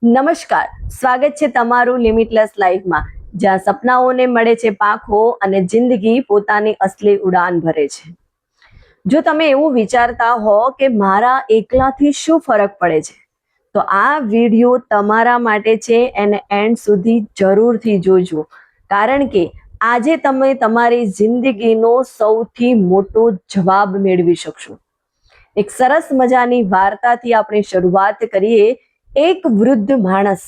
નમસ્કાર, સ્વાગત છે તમારું લિમિટલેસ લાઈફમાં, જ્યાં સપનાઓને મળે છે પાંખો અને જિંદગી પોતાની અસલી ઉડાન ભરે છે. જો તમે એવું વિચારતા હો કે મારા એકલાથી શું ફરક પડે છે, તો આ વિડીયો તમારા માટે છે. એને એન્ડ સુધી જરૂરથી જોજો, કારણ કે આજે તમે તમારી જિંદગીનો સૌથી મોટો જવાબ મેળવી શકશો. એક સરસ મજાની વાર્તાથી આપણે શરૂઆત કરીએ. એક વૃદ્ધ માણસ,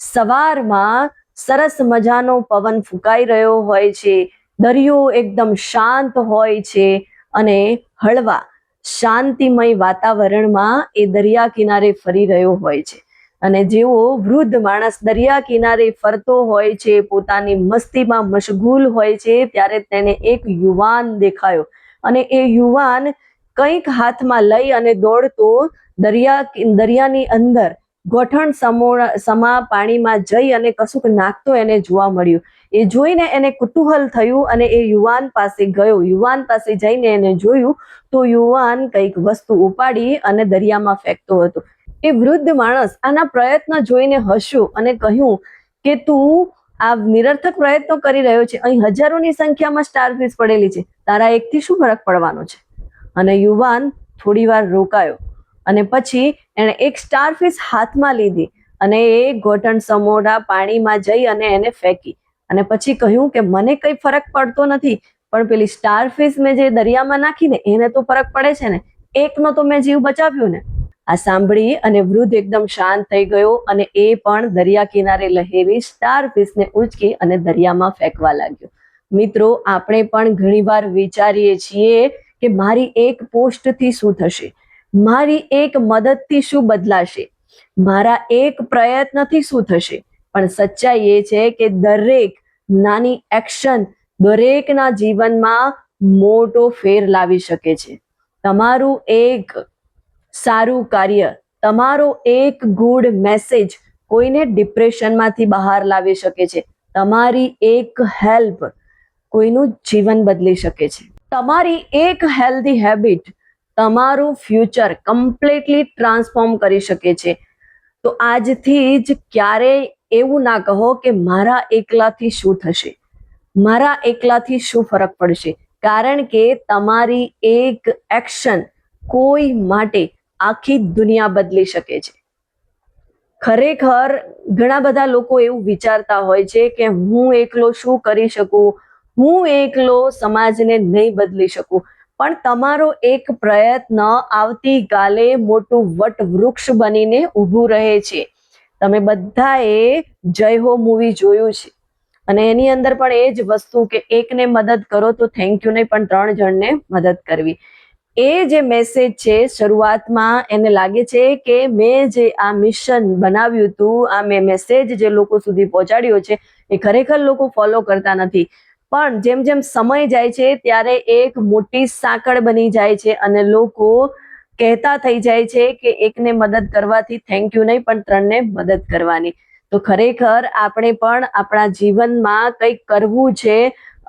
સવારમાં સરસ મજાનો પવન ફૂંકાઈ રહ્યો હોય છે, દરિયો એકદમ શાંત હોય છે અને હળવા શાંતિમય વાતાવરણમાં એ દરિયા કિનારે ફરી રહ્યો હોય છે. અને જેવો વૃદ્ધ માણસ દરિયા કિનારે ફરતો હોય છે, પોતાની મસ્તીમાં મશગુલ હોય છે, ત્યારે તેને એક યુવાન દેખાયો. અને એ યુવાન કંઈક હાથમાં લઈ અને દોડતો દરિયાની અંદર ગોઠણ સમા પાણીમાં જઈ અને કશુંક નાખતો એને જોવા મળ્યું. એ જોઈને એને કુતૂહલ થયું અને એ યુવાન પાસે ગયો. યુવાન પાસે જઈને એને જોયું તો યુવાન કંઈક વસ્તુ ઉપાડી અને દરિયામાં ફેંકતો હતો. એ વૃદ્ધ માણસ આના પ્રયત્ન જોઈને હસ્યો અને કહ્યું કે તું આ નિરર્થક પ્રયત્નો કરી રહ્યો છે. અહીં હજારોની સંખ્યામાં સ્ટારફિશ પડેલી છે, તારા એકથી શું ફરક પડવાનો છે? અને યુવાન થોડી વાર રોકાયો અને પછી એણે એક સ્ટારફિશ હાથમાં લીધી અને એ ગોઠણ સમોડા પાણીમાં જઈ અને એને ફેંકી. અને પછી કહ્યું કે મને કંઈ ફરક પડતો નથી, પણ પેલી સ્ટારફિશ મેં જે દરિયામાં નાખીને એને તો ફરક પડે છે ને, એકનો તો મેં જીવ બચાવ્યો ને. આ સાંભળી અને વૃદ્ધ એકદમ શાંત થઈ ગયો અને એ પણ દરિયા કિનારે લહેરી સ્ટારફિશને ઉંચકી અને દરિયામાં ફેંકવા લાગ્યો. મિત્રો, આપણે પણ ઘણીવાર વિચારીએ છીએ કે મારી એક પોસ્ટથી શું થશે, મારી એક મદદથી શું બદલાશે, મારા એક પ્રયત્નથી શું થશે. પણ સચ્ચાઈ એ છે કે દરેક નાની એક્શન દરેકના જીવનમાં મોટો ફેર લાવી શકે છે. તમારું એક સારું કાર્ય, તમારો એક ગુડ મેસેજ કોઈને ડિપ્રેશનમાંથી બહાર લાવી શકે છે. તમારી એક હેલ્પ કોઈનું જીવન બદલી શકે છે. તમારી એક હેલ્ધી હેબિટ તમારું ફ્યુચર કમ્પ્લીટલી ટ્રાન્સફોર્મ કરી શકે છે. તો આજથી જ ક્યારેય એવું ના કહો કે મારા એકલાથી શું થશે, મારા એકલાથી શું ફરક પડશે, કારણ કે તમારી એક એક્શન કોઈ માટે આખી દુનિયા બદલી શકે છે. ખરેખર ઘણા બધા લોકો એવું વિચારતા હોય છે કે હું એકલો શું કરી શકું, હું એકલો સમાજને નહીં બદલી શકું. પણ તમારો એક પ્રયત્ન આવતીકાલે મોટું વટવૃક્ષ બનીને ઊભું રહે છે. તમે બધાએ જય હો મૂવી જોયું છે અને એની અંદર પણ એ જ વસ્તુ કે એકને મદદ કરો તો થેન્ક યુ નહીં, પણ 3 જણને મદદ કરવી. એ જે મેસેજ છે, શરૂઆતમાં એને લાગે છે કે મેં જે આ મિશન બનાવ્યું હતું, આ મેં મેસેજ જે લોકો સુધી પહોંચાડ્યો છે, એ ખરેખર લોકો ફોલો કરતા નથી. પણ જેમ જેમ સમય જાય છે ત્યારે એક મોટી સાંકળ બની જાય છે અને લોકો કહેતા થઈ જાય છે કે એકને મદદ કરવાથી થેન્ક યુ નહીં, પણ 3ને મદદ કરવાની. તો ખરેખર આપણે પણ આપણા જીવનમાં કંઈક કરવું છે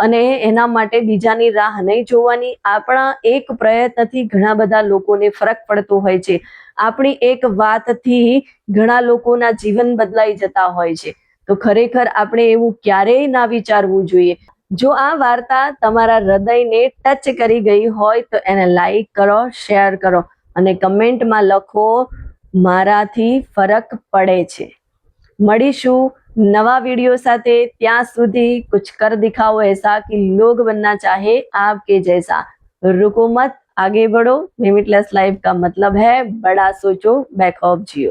અને એના માટે બીજાની રાહ નહીં જોવાની. આપણા એક પ્રયત્નથી ઘણા બધા લોકોને ફરક પડતો હોય છે. આપણી એક વાતથી ઘણા લોકોના જીવન બદલાઈ જતા હોય છે. તો ખરેખર આપણે એવું ક્યારેય ના વિચારવું જોઈએ. જો આ વાર્તા તમારા હૃદયને ટચ કરી ગઈ હોય તો એને લાઈક કરો, શેર કરો અને કમેન્ટમાં લખો મારાથી ફરક પડે છે. મળીશું नवा वीडियो साथे. ત્યાં સુધી कुछ कर दिखाओ ऐसा कि लोग बनना चाहे आपके जैसा. रुको मत, आगे बढ़ो. लिमिटलेस लाइफ का मतलब है बड़ा सोचो, बैकऑफ जियो.